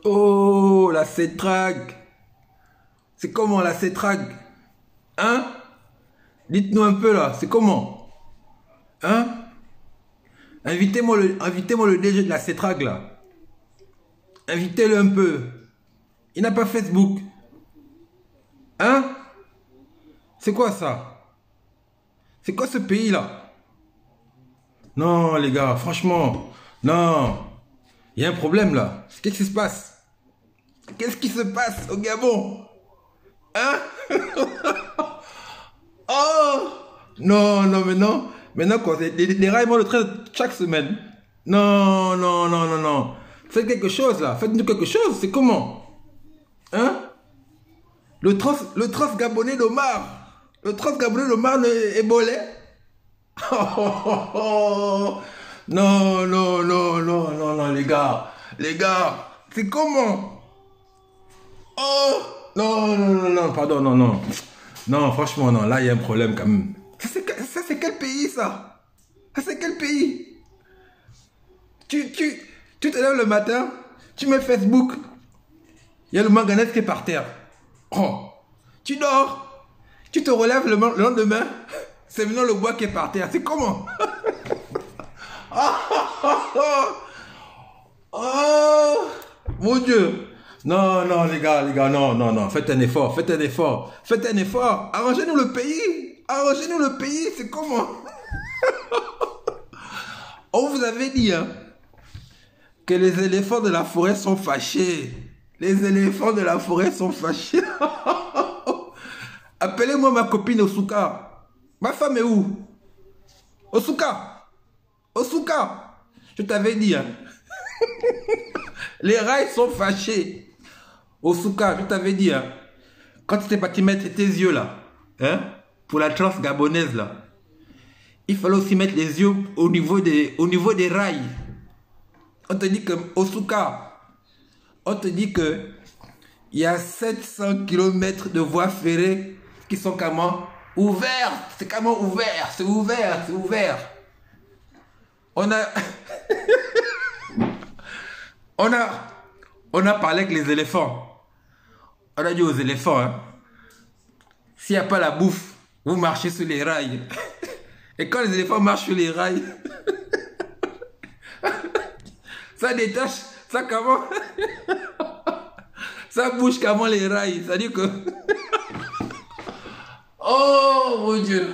Oh, la CETRAG. C'est comment la CETRAG? Hein? Dites-nous un peu là, c'est comment? Hein? Invitez-moi le DG de la CETRAG là. Invitez-le un peu. Il n'a pas Facebook. Hein? C'est quoi ça? C'est quoi ce pays là? Non les gars, franchement, non. Il y a un problème là. Qu'est-ce qui se passe? Qu'est-ce qui se passe au Gabon? Hein? Oh! Non, non, mais non. Maintenant, quoi, les rails vont le train chaque semaine. Non, non, non, non, non. Faites quelque chose là. Faites-nous quelque chose. C'est comment? Hein? Le tross gabonais d'Omar. Le tross gabonais d'Omar est bolé. Oh, oh, oh, oh. Non, non, non, non, non, non, les gars. Les gars, c'est comment? Oh! Non, non, non, non, pardon, non, non. Non, franchement, non, là, il y a un problème quand même. Ça, c'est quel pays, ça? Ça, c'est quel pays? Tu te lèves le matin, tu mets Facebook, il y a le manganèse qui est par terre. Oh, tu dors, tu te relèves le lendemain, c'est maintenant le bois qui est par terre. C'est comment? Oh, oh, oh, oh, mon Dieu. Non, non, les gars, non, non, non, faites un effort, faites un effort, faites un effort. Arrangez-nous le pays, arrangez-nous le pays, c'est comment? On vous avait dit, hein, que les éléphants de la forêt sont fâchés. Les éléphants de la forêt sont fâchés. Appelez-moi ma copine Osuka. Ma femme est où? Osuka, Osuka, je t'avais dit, hein. Les rails sont fâchés. Osuka, je t'avais dit, hein, quand tu t'es parti mettre tes yeux là, hein, pour la transe gabonaise là, il fallait aussi mettre les yeux au niveau des rails. On te dit que, Osuka, on te dit que il y a 700 km de voies ferrées qui sont comment ouvertes. C'est comment ouvert, c'est ouvert, c'est ouvert. On a... on a parlé avec les éléphants. On a dit aux éléphants, hein, s'il n'y a pas la bouffe, vous marchez sur les rails. Et quand les éléphants marchent sur les rails, ça détache, ça comment? Ça bouge comment les rails. Ça dit que... Oh mon Dieu.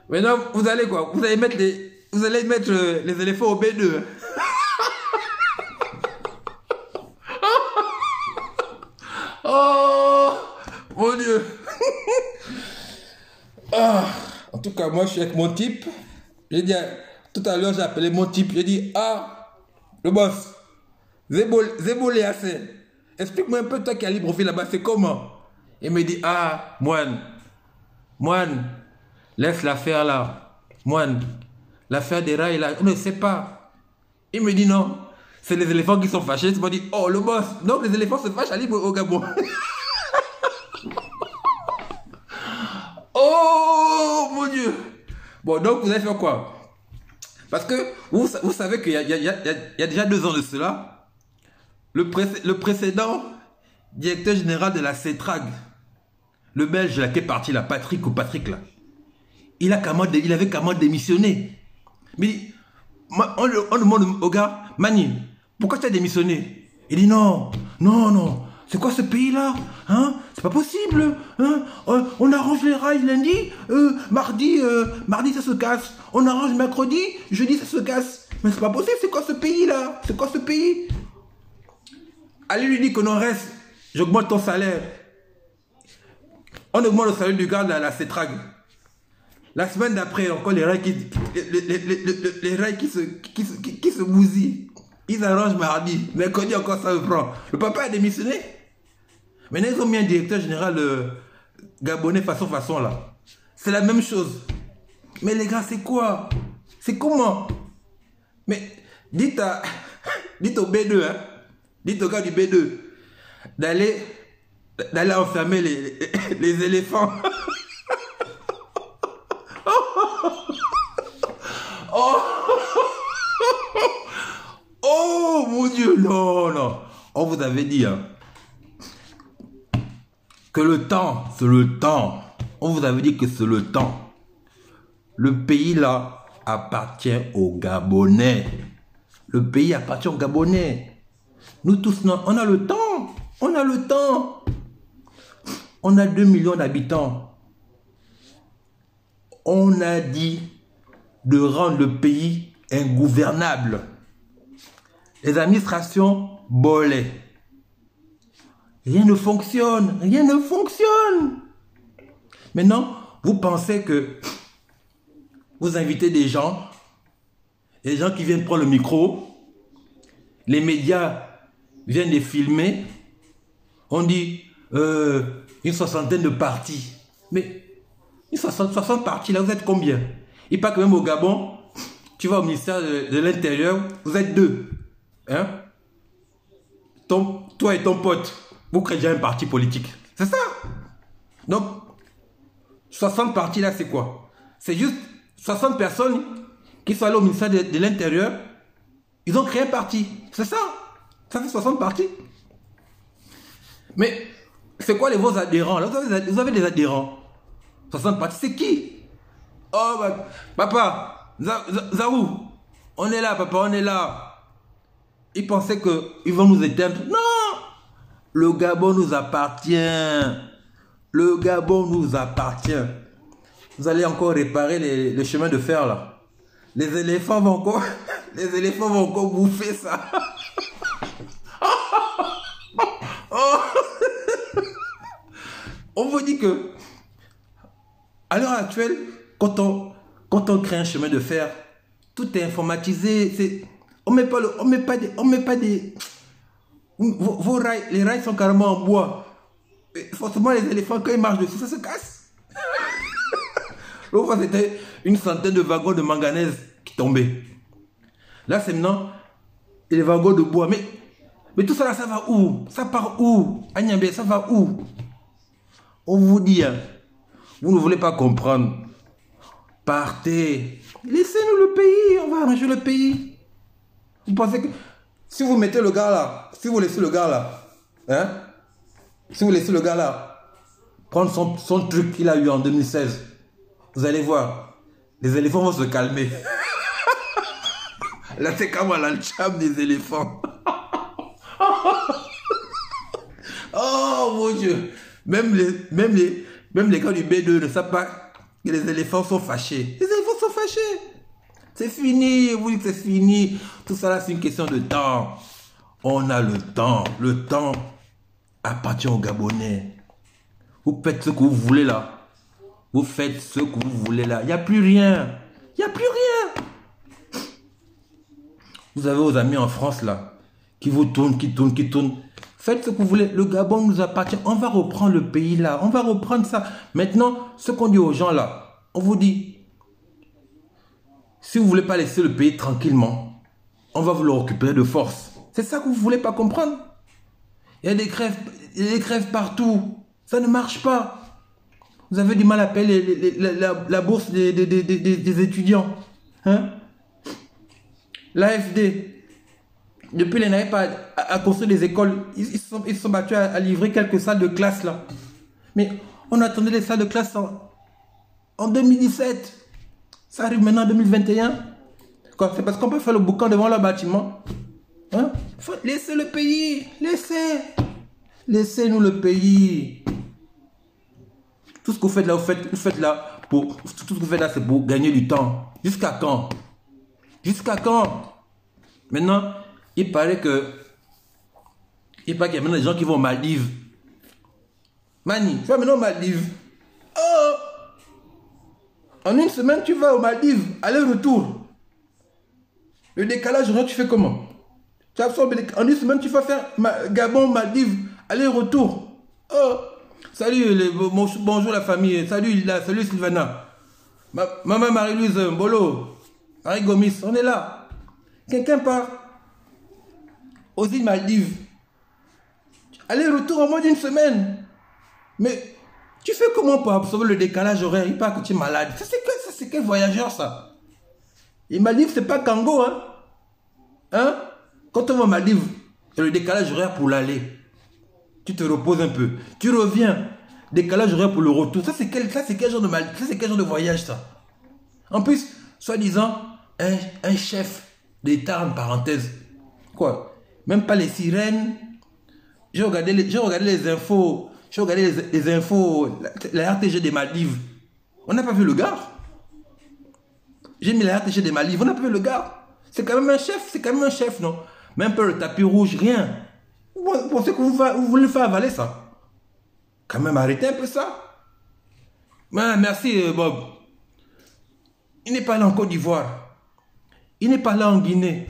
Maintenant, vous allez quoi? Vous allez mettre les éléphants au B2. Oh mon Dieu. Ah, en tout cas, moi je suis avec mon type. J'ai dit, tout à l'heure j'ai appelé mon type. J'ai dit, ah, le boss, Zebo Léacé, explique-moi un peu toi qui as Libreville là-bas, c'est comment? Il me dit, ah, moine, laisse l'affaire là. Moine, l'affaire des rails là, on ne sait pas. Il me dit non, c'est les éléphants qui sont fâchés. Tu m'as dit, oh le boss, donc les éléphants se fâchent à Libre au Gabon. Oh mon Dieu. Bon, donc vous allez faire quoi? Parce que vous savez qu'il y a déjà 2 ans de cela, le précédent directeur général de la CETRAG, le Belge là, qui est parti là, Patrick là, il avait comment démissionné. Mais on demande au gars, Mani, pourquoi tu as démissionné? Il dit non, non, non. C'est quoi ce pays-là? Hein? C'est pas possible. Hein? On arrange les rails lundi, mardi ça se casse. On arrange mercredi, jeudi ça se casse. Mais c'est pas possible, c'est quoi ce pays-là? C'est quoi ce pays? Allez lui dire que non, reste, j'augmente ton salaire. On augmente le salaire du gars de la CETRAG. La semaine d'après, encore les rails qui se bousillent. Ils arrangent mardi. Mercredi encore ça me prend. Le papa a démissionné. Maintenant ils ont mis un directeur général gabonais façon là. C'est la même chose. Mais les gars, c'est quoi? C'est comment? Mais dites au B2, hein, dites au gars du B2 d'aller enfermer les éléphants. Oh, oh mon Dieu, non, non. on vous avait dit hein, que le temps, c'est le temps. On vous avait dit que c'est le temps. Le pays là appartient aux Gabonais. Le pays appartient aux Gabonais. Nous tous, non, on a le temps. On a le temps. On a 2 millions d'habitants. On a dit de rendre le pays ingouvernable. Les administrations bolaient. Rien ne fonctionne. Rien ne fonctionne. Maintenant, vous pensez que vous invitez des gens qui viennent prendre le micro, les médias viennent les filmer, on dit une soixantaine de partis. Mais une 60 partis, là, vous êtes combien? Il paraît que même au Gabon, tu vas au ministère de l'Intérieur, vous êtes 2. Hein? Toi et ton pote, vous créez déjà un parti politique. C'est ça. Donc, 60 partis là, c'est quoi? C'est juste 60 personnes qui sont allées au ministère de l'Intérieur, ils ont créé un parti. C'est ça. Ça fait 60 partis. Mais c'est quoi vos adhérents? Là, vous avez des adhérents. 60 partis, c'est qui? Oh, bah, papa, Zaou, on est là, papa, on est là. Ils pensaient qu'ils vont nous éteindre. Non! Le Gabon nous appartient. Le Gabon nous appartient. Vous allez encore réparer les chemins de fer là. Les éléphants vont encore bouffer ça. On vous dit que à l'heure actuelle, quand on crée un chemin de fer, tout est informatisé. On met pas des vos rails, les rails sont carrément en bois. Et forcément, les éléphants, quand ils marchent dessus, ça se casse. L'autre fois, c'était une centaine de wagons de manganèse qui tombaient. Là, c'est maintenant les wagons de bois. Mais tout ça, là, ça va où? Ça part où? Agnambé, ça va où? On vous dit, hein, vous ne voulez pas comprendre. Partez. Laissez-nous le pays. On va arranger le pays. Vous pensez que si vous mettez le gars là, si vous laissez le gars là, hein, si vous laissez le gars là prendre son truc qu'il a eu en 2016, vous allez voir, les éléphants vont se calmer. Là, c'est comme à l'alcham des éléphants. Oh mon Dieu. Même les gars du B2 ne savent pas que les éléphants sont fâchés. Les éléphants sont fâchés. C'est fini. Vous dites que c'est fini. Tout ça là, c'est une question de temps. On a le temps. Le temps appartient aux Gabonais. Vous faites ce que vous voulez là. Vous faites ce que vous voulez là. Il n'y a plus rien. Il n'y a plus rien. Vous avez vos amis en France là, qui vous tournent, qui tournent. Faites ce que vous voulez. Le Gabon nous appartient. On va reprendre le pays là. On va reprendre ça. Maintenant, ce qu'on dit aux gens là, on vous dit, si vous ne voulez pas laisser le pays tranquillement, on va vous le récupérer de force. C'est ça que vous ne voulez pas comprendre. Il y a des grèves partout. Ça ne marche pas. Vous avez du mal à payer la bourse des étudiants. Hein? L'AFD, depuis les n'avaient pas à construire des écoles, ils se sont battus à livrer quelques salles de classe là. Mais on attendait les salles de classe en 2017. Ça arrive maintenant en 2021. C'est parce qu'on peut faire le boucan devant le bâtiment. Hein? Faut laisser le pays. Laissez-nous le pays. Tout ce que vous faites là, vous faites là tout ce que vous faites là, c'est pour gagner du temps. Jusqu'à quand? Jusqu'à quand? Maintenant, il paraît qu'il y a maintenant des gens qui vont aux Maldives. Mani, tu vas maintenant aux Maldives. Oh! En une semaine, tu vas aux Maldives, aller-retour. Le décalage horaire, tu fais comment? Tu absorbes en une semaine, tu vas faire Gabon, Maldives, aller-retour. Oh! Salut, bonjour la famille. Salut Sylvana. Maman Marie-Louise Mbolo. Marie Gomis, on est là. Quelqu'un part aux îles Maldives. Aller-retour en moins d'une semaine. Mais tu fais comment pour absorber le décalage horaire? Il paraît que tu es malade. C'est quel voyageur ça? Les Maldives, c'est pas Kango, hein? Hein? Quand on va aux Maldives, Et le décalage horaire pour l'aller. Tu te reposes un peu. Tu reviens. Décalage horaire pour le retour. Ça, c'est quel genre de voyage, ça? En plus, soi-disant, un chef d'État, en parenthèse. Quoi? Même pas les sirènes. J'ai regardé les infos. J'ai regardé les infos. La RTG des Maldives. On n'a pas vu le gars. J'ai mis la RTG des Maldives. On n'a pas vu le gars. C'est quand même un chef. C'est quand même un chef, non? Même pas le tapis rouge, rien. Vous pensez que vous voulez faire avaler ça? Quand même, arrêtez un peu ça. Merci, Bob. Il n'est pas allé en Côte d'Ivoire. Il n'est pas allé en Guinée.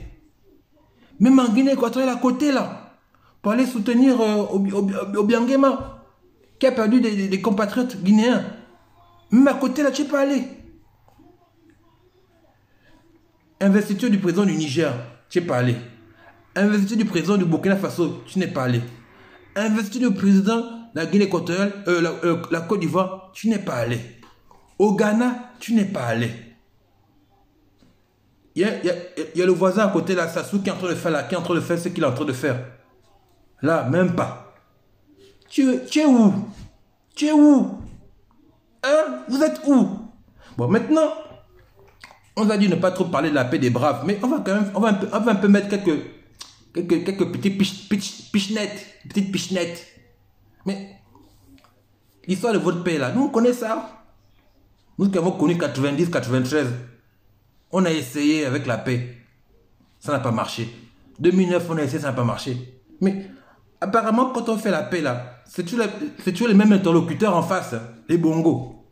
Même en Guinée équatoriale à côté, là. Pour aller soutenir Obiangema, qui a perdu des compatriotes guinéens. Même à côté, là, tu n'es pas allé. Investiture du président du Niger, tu n'es pas allé. Investiture du président du Burkina Faso, tu n'es pas allé. Investiture du président de la Guinée équatoriale, la Côte d'Ivoire, tu n'es pas allé. Au Ghana, tu n'es pas allé. Il y a le voisin à côté, là, Sassou, qui est en train de faire ce qu'il est en train de faire. Là, même pas. Tu es où? Tu es où? Hein? Vous êtes où? Bon, maintenant, on a dit ne pas trop parler de la paix des braves, mais on va quand même, on va un peu mettre quelques petites pichenettes. Mais l'histoire de votre paix là, nous on connaît ça. Nous qui avons connu 90, 93, on a essayé avec la paix. Ça n'a pas marché. 2009, on a essayé, ça n'a pas marché. Mais apparemment, quand on fait la paix là, c'est toujours les mêmes interlocuteurs en face, les bongos.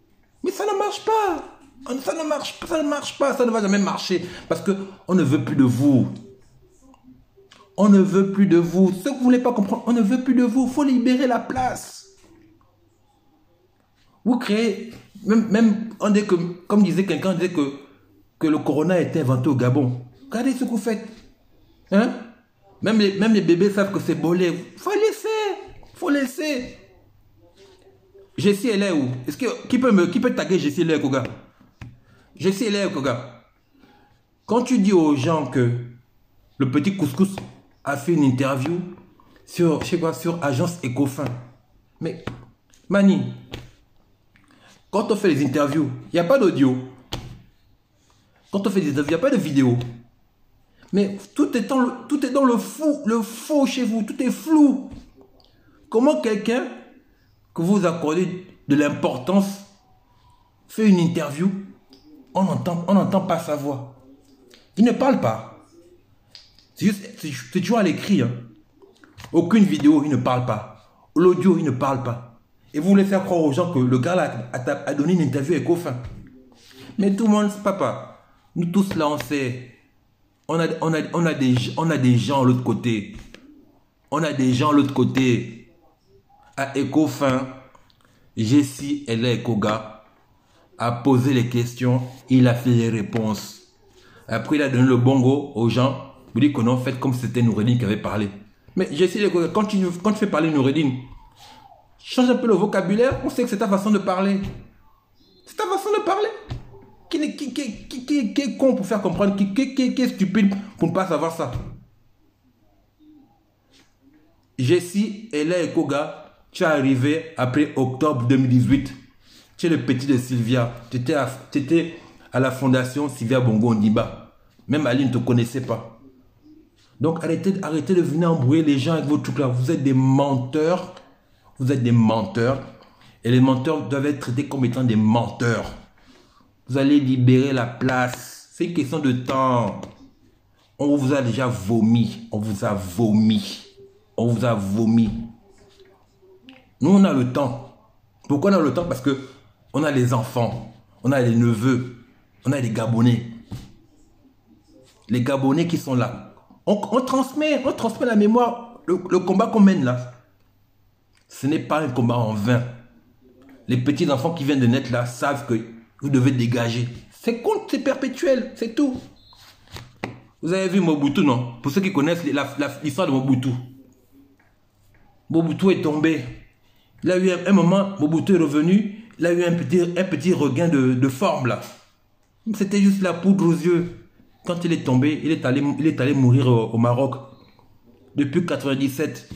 Mais ça ne marche pas. Ça ne marche pas, ça ne va jamais marcher. Parce qu'on ne veut plus de vous. On ne veut plus de vous. Ce que vous ne voulez pas comprendre, on ne veut plus de vous. Il faut libérer la place. Vous créez, même on dit que, comme disait quelqu'un, disait que le corona a été inventé au Gabon. Regardez ce que vous faites. Hein? Même les bébés savent que c'est bolé. Il faut laisser. Jessie, elle est où? Est-ce que qui peut taguer Jessie, elle est Koga? Jessie, elle est Koga. Quand tu dis aux gens que le petit couscous a fait une interview sur, je sais quoi, sur Agence Ecofin. Mais, Mani, quand on fait les interviews, il n'y a pas d'audio. Quand on fait des interviews, il n'y a pas de vidéo. Mais tout est dans le faux chez vous. Tout est flou. Comment quelqu'un que vous accordez de l'importance fait une interview, on n'entend pas sa voix. Il ne parle pas. C'est toujours à l'écrit. Hein. Aucune vidéo, il ne parle pas. L'audio, il ne parle pas. Et vous voulez faire croire aux gens que le gars là a donné une interview avec Ecofin. Mais tout le monde, papa, nous tous là, on sait. On a des gens de l'autre côté. On a des gens de l'autre côté. À Ecofin, Jessie Ella Koga a posé les questions, il a fait les réponses. Après, il a donné le bongo aux gens. Vous dites que non, faites comme si c'était Noureddine qui avait parlé. Mais Jessie Ella Koga, quand tu fais parler Noureddine, change un peu le vocabulaire, on sait que c'est ta façon de parler. C'est ta façon de parler. Qui est con pour faire comprendre, qui est stupide pour ne pas savoir ça. Jessie Ella Koga, tu es arrivé après octobre 2018. Tu es le petit de Sylvia. Tu étais à la fondation Sylvia Bongo Ondimba. Même Ali ne te connaissait pas. Donc arrêtez de venir embrouiller les gens avec vos trucs là. Vous êtes des menteurs. Vous êtes des menteurs. Et les menteurs doivent être traités comme étant des menteurs. Vous allez libérer la place. C'est une question de temps. On vous a déjà vomi. On vous a vomi. On vous a vomi. Nous, on a le temps. Pourquoi on a le temps? Parce que on a les enfants. On a les neveux. On a les Gabonais. Les Gabonais qui sont là. On transmet la mémoire. Le combat qu'on mène là. Ce n'est pas un combat en vain. Les petits enfants qui viennent de naître là savent que vous devez dégager. C'est perpétuel, c'est tout. Vous avez vu Mobutu, non? Pour ceux qui connaissent l'histoire de Mobutu. Mobutu est tombé. Il a eu un moment, Mobutu est revenu. Il a eu un petit regain de forme là. C'était juste la poudre aux yeux. Quand il est tombé, il est allé mourir au Maroc. Depuis 97,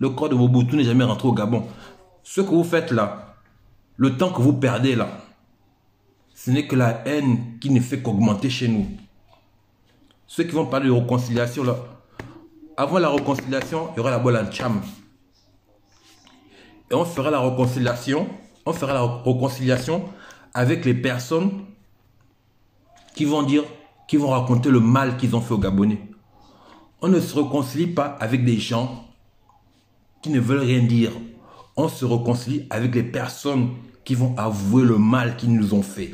le corps de Mobutu n'est jamais rentré au Gabon. Ce que vous faites là, le temps que vous perdez là, ce n'est que la haine qui ne fait qu'augmenter chez nous. Ceux qui vont parler de réconciliation là, avant la réconciliation, il y aura la bola cham. Et on fera la réconciliation avec les personnes qui vont dire, qui vont raconter le mal qu'ils ont fait aux Gabonais. On ne se réconcilie pas avec des gens qui ne veulent rien dire. On se réconcilie avec les personnes qui vont avouer le mal qu'ils nous ont fait.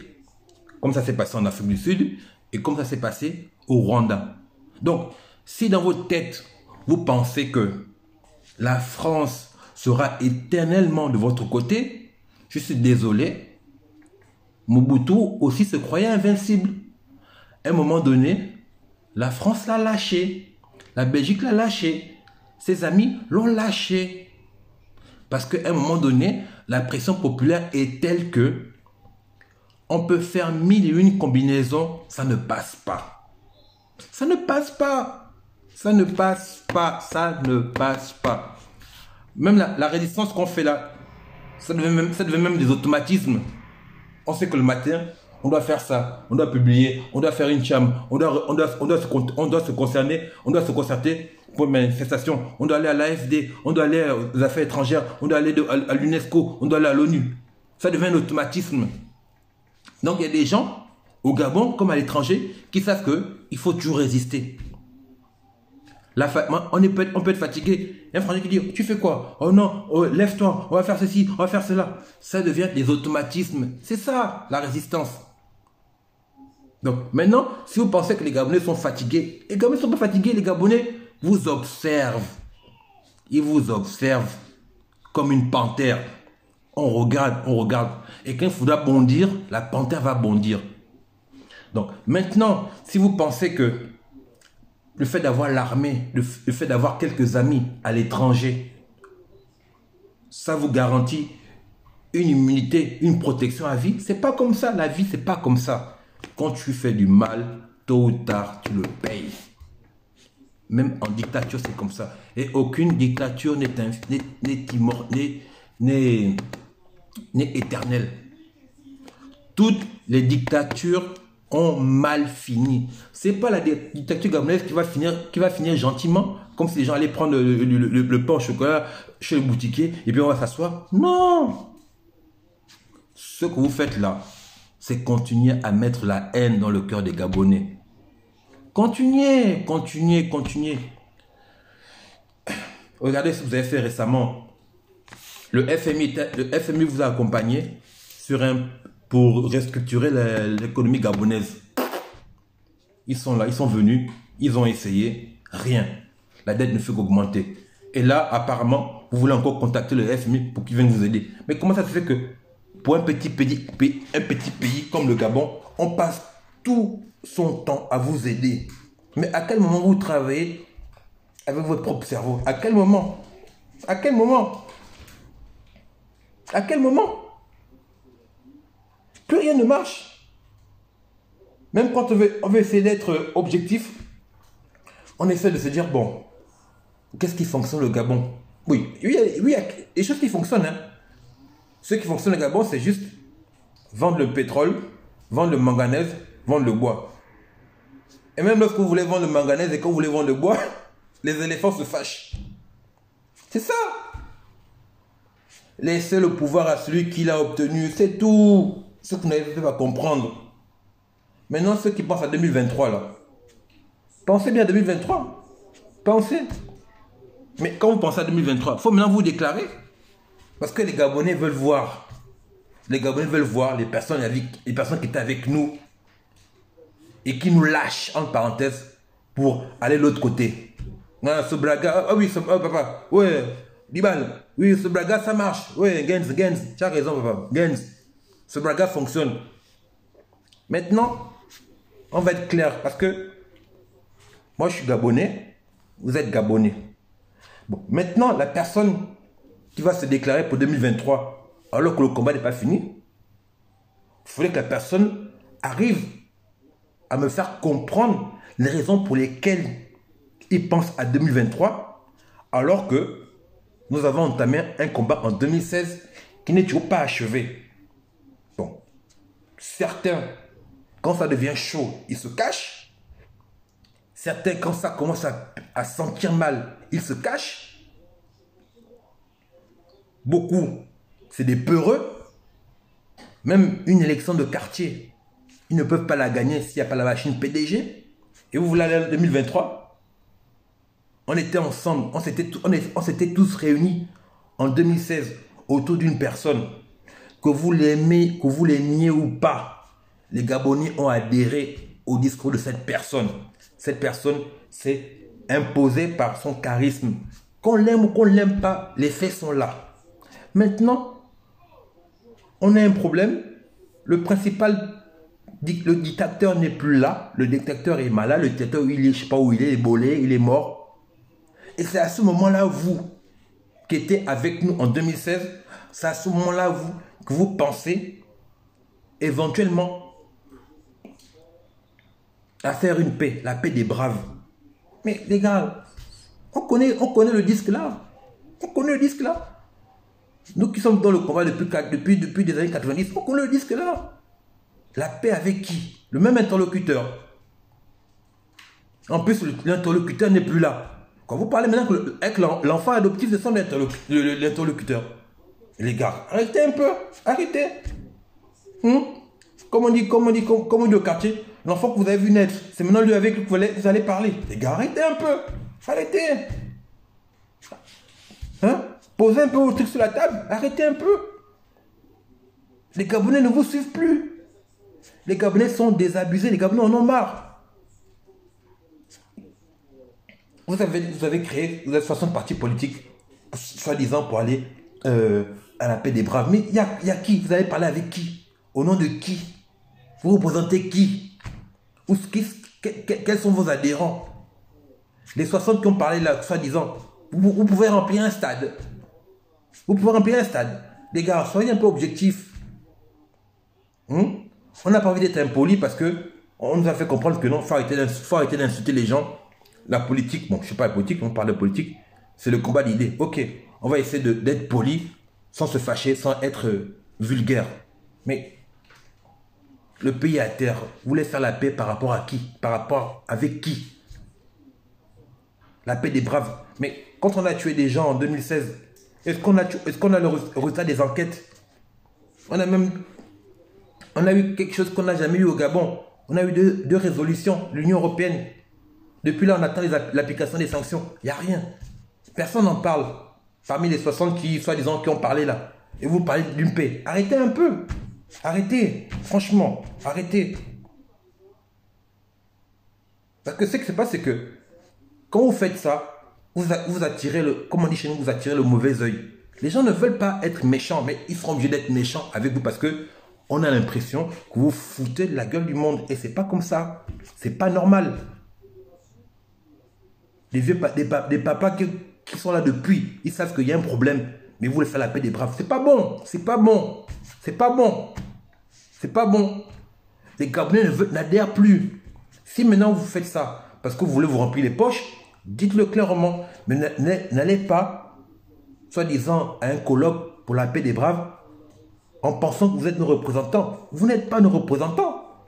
Comme ça s'est passé en Afrique du Sud et comme ça s'est passé au Rwanda. Donc, si dans votre tête, vous pensez que la France sera éternellement de votre côté, je suis désolé, Mobutu aussi se croyait invincible. À un moment donné, la France l'a lâché, la Belgique l'a lâché, ses amis l'ont lâché. Parce qu'à un moment donné, la pression populaire est telle que on peut faire 1001 combinaisons, ça ne passe pas. Ça ne passe pas. Ça ne passe pas. Ça ne passe pas. Même la résistance qu'on fait là, ça devient même des automatismes. On sait que le matin, on doit faire ça, on doit publier, on doit faire une cham, on doit se concerter pour une manifestation, on doit aller à l'AFD, on doit aller aux affaires étrangères, on doit aller à l'UNESCO, on doit aller à l'ONU. Ça devient un automatisme. Donc il y a des gens, au Gabon comme à l'étranger, qui savent qu'il faut toujours résister. On peut être fatigué. Il y a un Français qui dit, tu fais quoi? Oh non, oh, lève-toi, on va faire ceci, on va faire cela. Ça devient des automatismes. C'est ça, la résistance. Donc maintenant, si vous pensez que les Gabonais sont fatigués, les Gabonais ne sont pas fatigués, les Gabonais vous observent. Ils vous observent comme une panthère. On regarde, on regarde. Et quand il faudra bondir, la panthère va bondir. Donc maintenant, si vous pensez que le fait d'avoir l'armée, le fait d'avoir quelques amis à l'étranger, ça vous garantit une immunité, une protection à vie. C'est pas comme ça, la vie, c'est pas comme ça. Quand tu fais du mal, tôt ou tard, tu le payes. Même en dictature, c'est comme ça. Et aucune dictature n'est éternelle. Toutes les dictatures ont mal fini. C'est pas la dictature gabonaise qui va finir gentiment, comme si les gens allaient prendre le pain au chocolat chez le boutiquier et puis on va s'asseoir. Non! Ce que vous faites là, c'est continuer à mettre la haine dans le cœur des Gabonais. Continuez, continuez, continuez. Regardez ce que vous avez fait récemment. Le FMI vous a accompagné pour restructurer l'économie gabonaise. Ils sont là, ils sont venus, ils ont essayé, rien. La dette ne fait qu'augmenter. Et là, apparemment, vous voulez encore contacter le FMI pour qu'il vienne vous aider. Mais comment ça se fait que pour un petit pays comme le Gabon, on passe tout son temps à vous aider? Mais à quel moment vous travaillez avec votre propre cerveau? À quel moment? À quel moment? À quel moment? Plus rien ne marche. Même quand on veut essayer d'être objectif, on essaie de se dire, bon, qu'est-ce qui fonctionne au Gabon? Oui, il y a des choses qui fonctionnent. Hein. Ce qui fonctionne au Gabon, c'est juste vendre le pétrole, vendre le manganèse, vendre le bois. Et même lorsque vous voulez vendre le manganèse et quand vous voulez vendre le bois, les éléphants se fâchent. C'est ça. Laissez le pouvoir à celui qui l'a obtenu, c'est tout. Ce que vous n'avez pas à comprendre. Maintenant, ceux qui pensent à 2023, là, pensez bien à 2023. Pensez. Mais quand vous pensez à 2023, il faut maintenant vous déclarer. Parce que les Gabonais veulent voir. Les Gabonais veulent voir les personnes qui étaient avec nous et qui nous lâchent, entre parenthèses, pour aller de l'autre côté. Ah, ce braga, ah oui, papa, ouais, Dibal, oui, ce braga, ça marche. Ouais, Gens, tu as raison, papa, Gens. Ce braga fonctionne. Maintenant, on va être clair parce que moi je suis Gabonais, vous êtes Gabonais. Bon, maintenant, la personne qui va se déclarer pour 2023, alors que le combat n'est pas fini, il faudrait que la personne arrive à me faire comprendre les raisons pour lesquelles ils pensent à 2023, alors que nous avons entamé un combat en 2016 qui n'est toujours pas achevé. Bon, certains, quand ça devient chaud, ils se cachent. Certains, quand ça commence à sentir mal, ils se cachent. Beaucoup, c'est des peureux. Même une élection de quartier, ils ne peuvent pas la gagner s'il n'y a pas la machine PDG. Et vous voulez aller en 2023? On était ensemble, on s'était tous réunis en 2016 autour d'une personne. Que vous l'aimez, que vous l'aimiez ou pas, les Gabonais ont adhéré au discours de cette personne. Cette personne s'est imposée par son charisme. Qu'on l'aime ou qu'on ne l'aime pas, les faits sont là. Maintenant, on a un problème. Le dictateur n'est plus là. Le dictateur est malade. Le dictateur, je ne sais pas où il est bolé, il est mort. Et c'est à ce moment-là, vous, qui étiez avec nous en 2016, c'est à ce moment-là, que vous pensez éventuellement à faire une paix, la paix des braves. Mais les gars, on connaît le disque là. On connaît le disque là. Nous qui sommes dans le combat depuis des années 90, on connaît le disque là. La paix avec qui? Le même interlocuteur. En plus, l'interlocuteur n'est plus là. Quand vous parlez maintenant avec l'enfant adoptif, c'est son l'interlocuteur. Les gars, arrêtez un peu. Arrêtez. Comme on dit au quartier, l'enfant que vous avez vu naître, c'est maintenant lui avec qui vous allez parler. Les gars, arrêtez un peu. Arrêtez. Hein? Posez un peu vos trucs sur la table. Arrêtez un peu. Les Gabonais ne vous suivent plus. Les Gabonais sont désabusés. Les Gabonais en ont marre. Vous avez créé 60 partis politiques, soi-disant pour aller à la paix des braves. Mais il y a qui? Vous avez parlé avec qui? Au nom de qui? Vous représentez qui? Quels sont vos adhérents? Les 60 qui ont parlé là, soi-disant, vous pouvez remplir un stade. Vous pouvez remplir un stade. Les gars, soyez un peu objectifs. On n'a pas envie d'être impoli parce que on nous a fait comprendre que non, il faut arrêter d'insulter les gens. La politique, bon, je ne suis pas politique, on parle de politique, c'est le combat d'idées. Ok, on va essayer d'être poli, sans se fâcher, sans être vulgaire. Mais le pays est à terre. Vous voulez faire la paix par rapport à qui? Par rapport avec qui? La paix des braves. Mais quand on a tué des gens en 2016, est-ce qu'on a le résultat des enquêtes? On a eu quelque chose qu'on n'a jamais eu au Gabon. On a eu deux résolutions, l'Union européenne. Depuis là, on attend l'application des sanctions. Il n'y a rien. Personne n'en parle. Parmi les 60 qui, soi-disant, qui ont parlé là. Et vous parlez d'une paix. Arrêtez un peu. Arrêtez. Franchement, arrêtez. Parce que ce qui se passe, c'est que quand vous faites ça, vous attirez comme on dit chez nous, vous attirez le mauvais œil. Les gens ne veulent pas être méchants, mais ils seront obligés d'être méchants avec vous parce que on a l'impression que vous foutez de la gueule du monde. Et c'est pas comme ça. C'est pas normal. Des papas qui sont là depuis, ils savent qu'il y a un problème, mais vous voulez faire la paix des braves. C'est pas bon, c'est pas bon, c'est pas bon, c'est pas bon. Les Gabonais n'adhèrent plus. Si maintenant vous faites ça parce que vous voulez vous remplir les poches, dites-le clairement, mais n'allez pas, soi-disant, à un colloque pour la paix des braves en pensant que vous êtes nos représentants. Vous n'êtes pas nos représentants.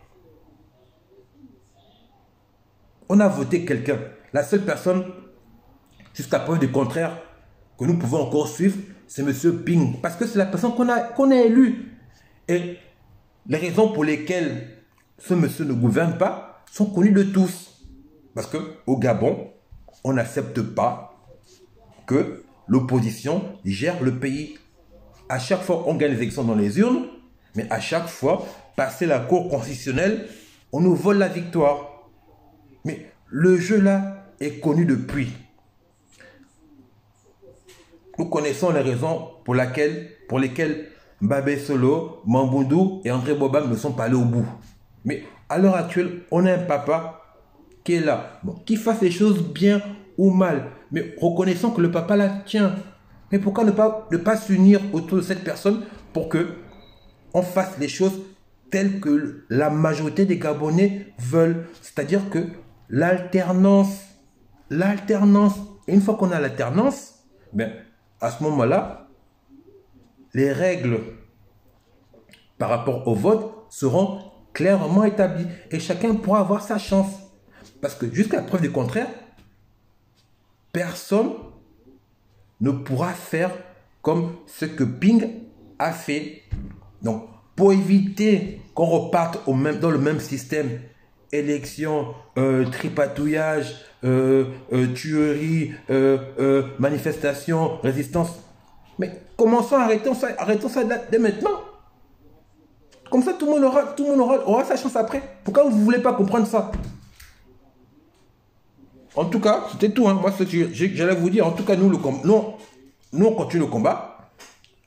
On a voté quelqu'un. La seule personne, jusqu'à preuve du contraire, que nous pouvons encore suivre, c'est M. Ping. Parce que c'est la personne qu'on a élue. Et les raisons pour lesquelles ce monsieur ne gouverne pas sont connues de tous. Parce qu'au Gabon, on n'accepte pas que l'opposition gère le pays. À chaque fois, on gagne les élections dans les urnes, mais à chaque fois, passer la cour constitutionnelle, on nous vole la victoire. Mais le jeu là est connu depuis. Nous connaissons les raisons pour lesquelles Mbabé Solo, Mamboundou et André Bobam ne sont pas allés au bout. Mais à l'heure actuelle, on a un papa qui est là. Bon, qu'il fasse les choses bien ou mal. Mais reconnaissons que le papa là tient. Mais pourquoi ne pas s'unir autour de cette personne pour que on fasse les choses telles que la majorité des Gabonais veulent. C'est-à-dire que l'alternance l'alternance. Et une fois qu'on a l'alternance, ben, à ce moment-là, les règles par rapport au vote seront clairement établies. Et chacun pourra avoir sa chance. Parce que jusqu'à preuve du contraire, personne ne pourra faire comme ce que Ping a fait. Donc, pour éviter qu'on reparte dans le même système, élection, tripatouillage, tuerie, manifestation, résistance. Mais commençons, arrêtons ça dès maintenant. Comme ça, tout le monde aura sa chance après. Pourquoi vous ne voulez pas comprendre ça? En tout cas, c'était tout. Hein. Moi, ce que j'allais vous dire, en tout cas, nous, on continue le combat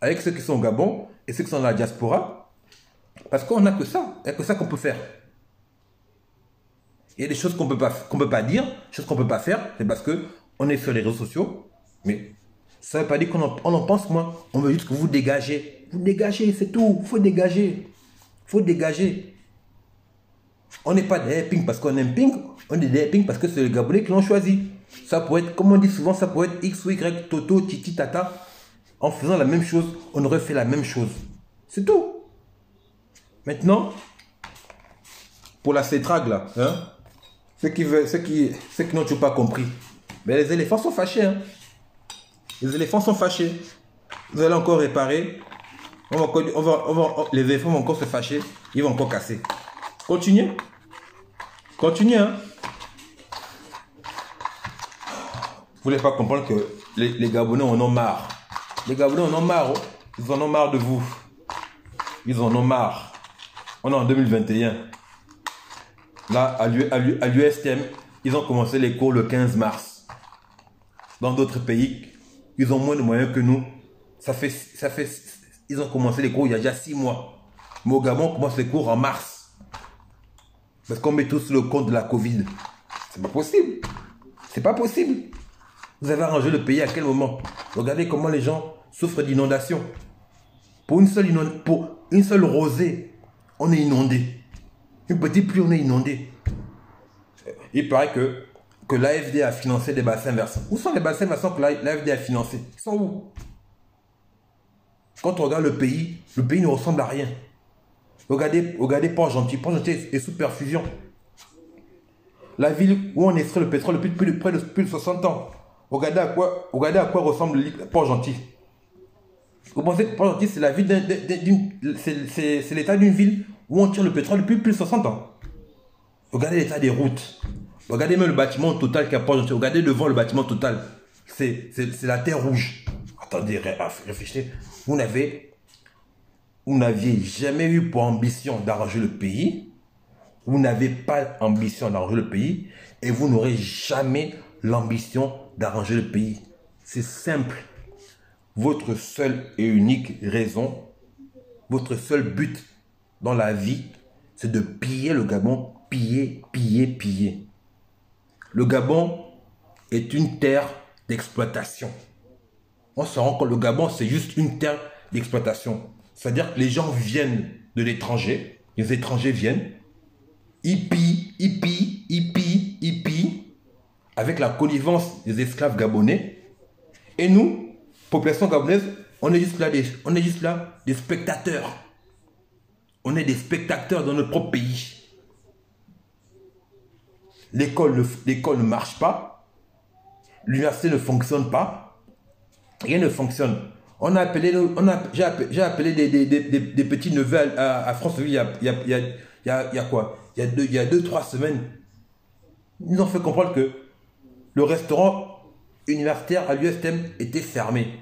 avec ceux qui sont au Gabon et ceux qui sont dans la diaspora. Parce qu'on n'a que ça. Il n'y a que ça qu'on peut faire. Il y a des choses qu'on peut pas dire, des choses qu'on ne peut pas faire. C'est parce qu'on est sur les réseaux sociaux. Mais ça ne veut pas dire qu'on en pense moins. On veut juste que vous dégagez. Vous dégagez, c'est tout. Il faut dégager. Il faut dégager. On n'est pas des Ping parce qu'on aime Ping. On est des Ping parce que c'est les Gabonais qui l'ont choisi. Ça peut être, comme on dit souvent, ça peut être X ou Y, Toto, Titi, Tata. En faisant la même chose, on aurait fait la même chose. C'est tout. Maintenant, pour la CETRAG là, hein, ceux qui n'ont toujours pas compris, mais les éléphants sont fâchés. Hein. Les éléphants sont fâchés. Vous allez encore réparer. Les éléphants vont encore se fâcher. Ils vont encore casser. Continuez. Continuez. Hein. Vous voulez pas comprendre que les Gabonais en ont marre. Les Gabonais en ont marre. Oh. Ils en ont marre de vous. Ils en ont marre. On est en 2021. Là, à l'USTM, ils ont commencé les cours le 15 mars. Dans d'autres pays, ils ont moins de moyens que nous. Ils ont commencé les cours il y a déjà 6 mois. Mais au Gabon, on commence les cours en mars. Parce qu'on met tous le compte de la Covid. C'est pas possible. C'est pas possible. Vous avez arrangé le pays à quel moment? Regardez comment les gens souffrent d'inondations. Pour une seule rosée, on est inondé. Une petite pluie, on est inondé. Il paraît que l'AFD a financé des bassins versants. Où sont les bassins versants que l'AFD a financés? Ils sont où? Quand on regarde le pays ne ressemble à rien. Regardez Port-Gentil. Port-Gentil est sous perfusion. La ville où on extrait le pétrole depuis plus de 60 ans. Regardez à quoi ressemble Port-Gentil. Vous pensez que Port-Gentil, c'est la ville c'est l'état d'une ville où on tire le pétrole depuis plus de 60 ans. Regardez l'état des routes. Regardez même le bâtiment Total qui a Port-Gentil. Regardez devant le bâtiment Total. C'est la terre rouge. Attendez, réfléchissez. Vous n'aviez jamais eu pour ambition d'arranger le pays. Vous n'avez pas ambition d'arranger le pays. Et vous n'aurez jamais l'ambition d'arranger le pays. C'est simple. Votre seule et unique raison, votre seul but dans la vie, c'est de piller le Gabon. Piller, piller, piller. Le Gabon est une terre d'exploitation. On se rend compte, le Gabon, c'est juste une terre d'exploitation. C'est-à-dire que les gens viennent de l'étranger, les étrangers viennent, ils pillent, avec la connivence des esclaves gabonais. Et nous, population gabonaise, on est juste là des spectateurs. On est des spectateurs dans notre propre pays. L'école ne marche pas. L'université ne fonctionne pas. Rien ne fonctionne. J'ai appelé des petits neveux à Franceville il y a quoi? Il y a 2-3 semaines. Ils ont fait comprendre que le restaurant universitaire à l'USTM était fermé.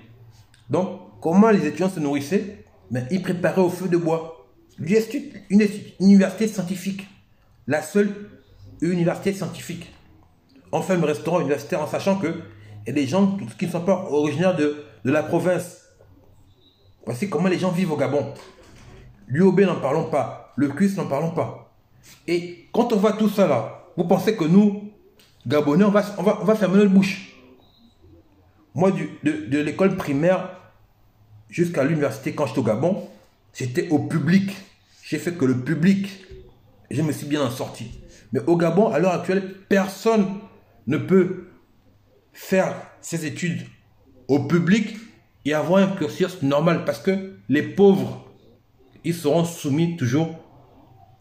Donc, comment les étudiants se nourrissaient? Ils préparaient au feu de bois. Une université scientifique. La seule université scientifique. On ferme le restaurant universitaire en sachant que il y a des gens qui ne sont pas originaires de la province. Voici comment les gens vivent au Gabon. L'UOB, n'en parlons pas. Le CUS, n'en parlons pas. Et quand on voit tout ça là, vous pensez que nous, Gabonais, on va fermer notre bouche. Moi, de l'école primaire jusqu'à l'université, quand j'étais au Gabon, j'étais au public. J'ai fait que le public. Et je me suis bien en sorti. Mais au Gabon, à l'heure actuelle, personne ne peut faire ses études au public et avoir un cursus normal parce que les pauvres, ils seront soumis toujours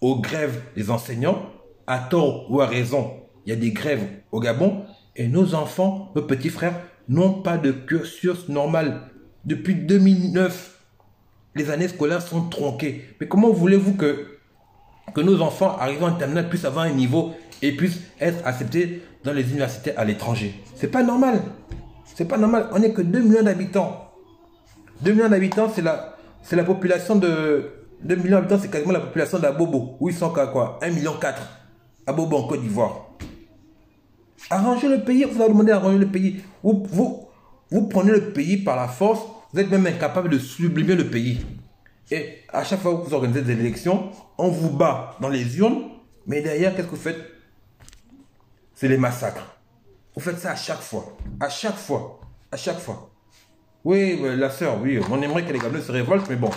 aux grèves des enseignants, à tort ou à raison. Il y a des grèves au Gabon et nos enfants, nos petits frères, n'ont pas de cursus normal. Depuis 2009, les années scolaires sont tronquées. Mais comment voulez-vous que nos enfants arrivant en terminale puissent avoir un niveau et puissent être acceptés dans les universités à l'étranger? C'est pas normal. C'est pas normal. On n'est que 2 millions d'habitants. 2 millions d'habitants, c'est la population de... 2 millions d'habitants, c'est quasiment la population d'Abobo. Où ils sont qu'à quoi? 1,4 million à Bobo en Côte d'Ivoire. Arrangez le pays, vous avez demandé d'arranger le pays. Vous prenez le pays par la force, vous êtes même incapable de sublimer le pays. Et à chaque fois que vous organisez des élections, on vous bat dans les urnes, mais derrière, qu'est-ce que vous faites? C'est les massacres. Vous faites ça à chaque fois. À chaque fois. À chaque fois. Oui, la sœur, oui, on aimerait que les Gabonais se révoltent, mais bon.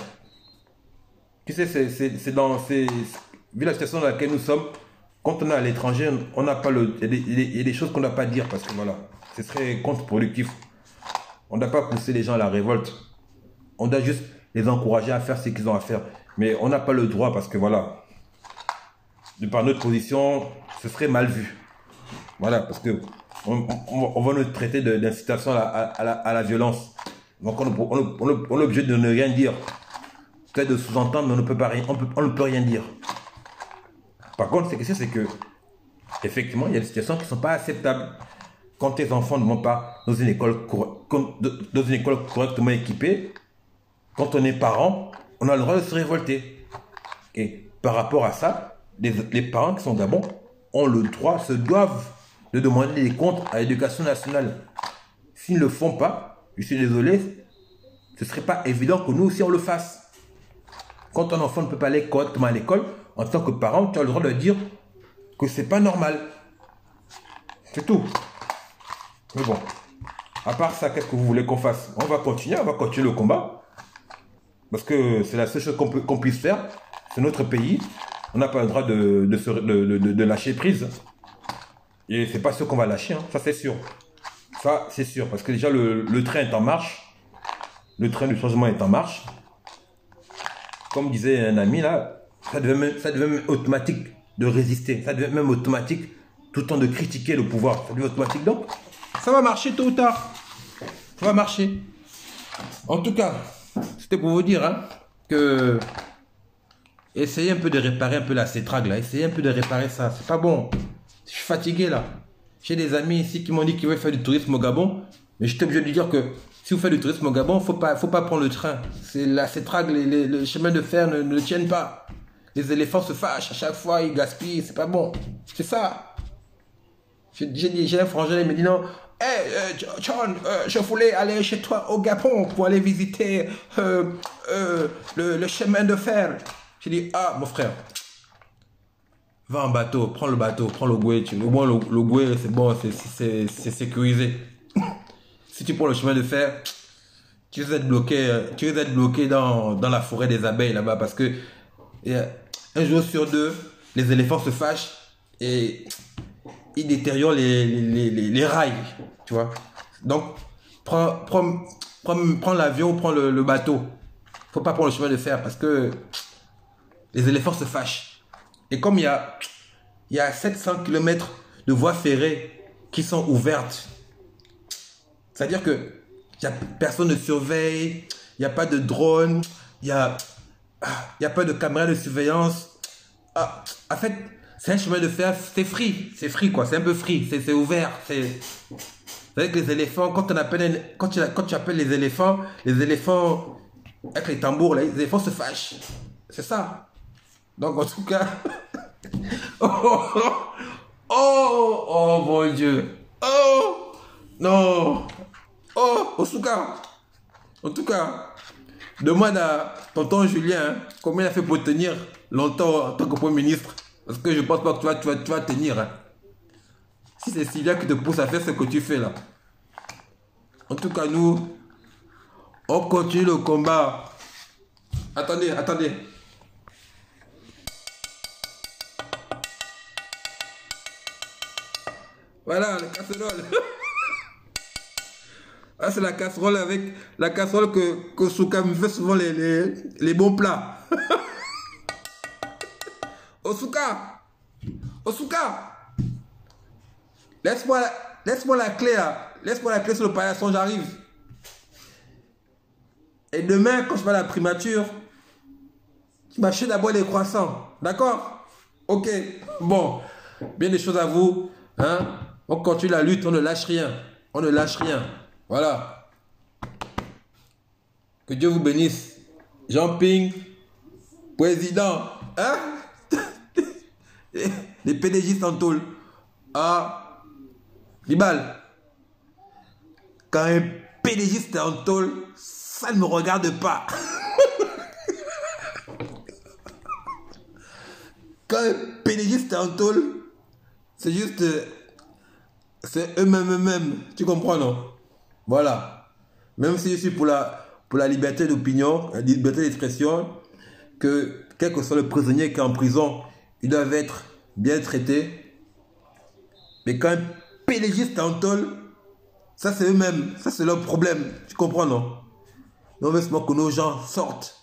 Tu sais, c'est dans... Vu la situation dans laquelle nous sommes, quand on est à l'étranger, on n'a pas le... Il y a des choses qu'on ne doit pas dire parce que voilà, ce serait contre-productif. On ne doit pas pousser les gens à la révolte. On doit juste les encourager à faire ce qu'ils ont à faire. Mais on n'a pas le droit parce que voilà, de par notre position, ce serait mal vu. Voilà, parce que on va nous traiter d'incitation à la violence. Donc on est obligé de ne rien dire. Peut-être de sous-entendre, mais on ne peut pas rien, on ne peut rien dire. Par contre, c'est que effectivement, il y a des situations qui ne sont pas acceptables. Quand tes enfants ne vont pas dans une école correctement équipée, quand on est parent, on a le droit de se révolter. Et par rapport à ça, les parents qui sont au Gabon ont le droit, se doivent de demander des comptes à l'éducation nationale. S'ils ne le font pas, je suis désolé, ce ne serait pas évident que nous aussi on le fasse. Quand un enfant ne peut pas aller correctement à l'école, en tant que parent, tu as le droit de dire que c'est pas normal. C'est tout. Mais bon, à part ça, qu'est-ce que vous voulez qu'on fasse? On va continuer le combat. Parce que c'est la seule chose qu'on puisse faire. C'est notre pays. On n'a pas le droit de lâcher prise. Et c'est pas sûr qu'on va lâcher, hein. Ça c'est sûr. Ça c'est sûr. Parce que déjà le train est en marche. Le train du changement est en marche. Comme disait un ami là, ça devient même automatique de résister. Ça devient même automatique tout le temps de critiquer le pouvoir. Ça devient automatique. Donc, ça va marcher tôt ou tard. Ça va marcher. En tout cas, c'était pour vous dire hein, que essayez un peu de réparer un peu la CETRAG là. Essayez un peu de réparer ça. C'est pas bon. Je suis fatigué là. J'ai des amis ici qui m'ont dit qu'ils veulent faire du tourisme au Gabon. Mais je suis obligé de lui dire que si vous faites du tourisme au Gabon, faut pas prendre le train. C'est la CETRAG, les chemins de fer ne tiennent pas. Les éléphants se fâchent à chaque fois, ils gaspillent, c'est pas bon. C'est ça. J'ai un frangin, il me dit non. Hey, John, je voulais aller chez toi au Gabon pour aller visiter le chemin de fer. J'ai dit, ah, mon frère, va en bateau, prends le Goué. Au moins, le Goué, c'est bon, c'est sécurisé. Si tu prends le chemin de fer, tu vas être bloqué dans la forêt des abeilles là-bas parce que un jour sur deux, les éléphants se fâchent et ils détériorent les rails, tu vois. Donc, prends l'avion ou prends le bateau. Faut pas prendre le chemin de fer parce que les éléphants se fâchent. Et comme il y a 700 km de voies ferrées qui sont ouvertes, c'est-à-dire que personne ne surveille, il n'y a pas de drone, il n'y a pas de caméra de surveillance. Ah, en fait, c'est un chemin de fer, c'est free quoi, c'est un peu free, c'est ouvert. Vous savez que les éléphants, quand tu appelles les éléphants avec les tambours, là, les éléphants se fâchent. C'est ça. Donc en tout cas, oh mon Dieu, oh non. Oh, Osuka. En tout cas, demande à tonton Julien combien il a fait pour tenir longtemps en tant que Premier ministre. Parce que je pense pas que tu vas tenir. Hein. Si c'est Sylvia qui te pousse à faire ce que tu fais là. En tout cas, nous, on continue le combat. Attendez. Voilà, le casserole. Ah, c'est la casserole avec la casserole que Souka me fait souvent les bons plats. Osuka! Osuka! Laisse-moi la clé là. Laisse-moi la clé sur le paillasson, j'arrive. Et demain, quand je vais à la primature, tu m'achètes d'abord les croissants. D'accord? Ok. Bon. Bien des choses à vous. Hein? On continue la lutte, on ne lâche rien. On ne lâche rien. Voilà. Que Dieu vous bénisse. Jean Ping, président. Hein? Les PDG en tôle. Ah, Ribal. Quand un PDG est en tôle, ça ne me regarde pas. Quand un PDG est en tôle, c'est juste... c'est eux-mêmes. Tu comprends, non? Voilà. Même si je suis pour la liberté d'opinion, la liberté d'expression, que quel que soit le prisonnier qui est en prison, ils doivent être bien traités. Mais quand un PDG est en tôle, ça c'est eux-mêmes. Ça c'est leur problème. Tu comprends, non? Non, mais c'est moi que nos gens sortent.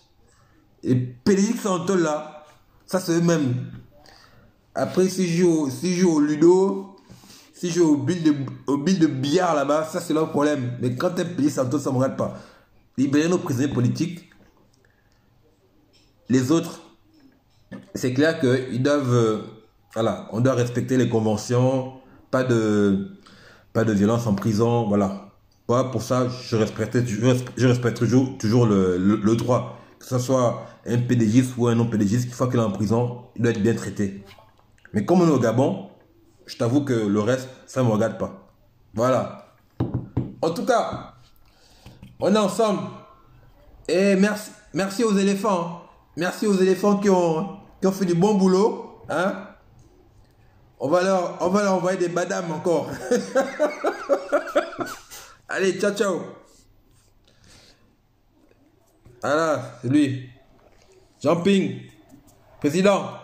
Et PDG qui sont en tôle là, ça c'est eux-mêmes. Après, si je joue au ludo, si je joue au bill de billard là-bas, ça c'est leur problème. Mais quand un PDG est en tôle, ça ne me regarde pas. Libérer nos prisonniers politiques. Les autres, c'est clair qu'ils doivent... voilà, on doit respecter les conventions. Pas de violence en prison. Voilà. Voilà, pour ça, je respecte toujours le droit. Que ce soit un PDGiste ou un non-PDGiste, une fois qu'il est en prison, il doit être bien traité. Mais comme on est au Gabon, je t'avoue que le reste, ça ne me regarde pas. Voilà. En tout cas, on est ensemble. Et merci aux éléphants. Merci aux éléphants qui ont fait du bon boulot. Hein? On va leur envoyer des badames encore. Allez, ciao, ciao. Voilà, c'est lui. Jean Ping, président.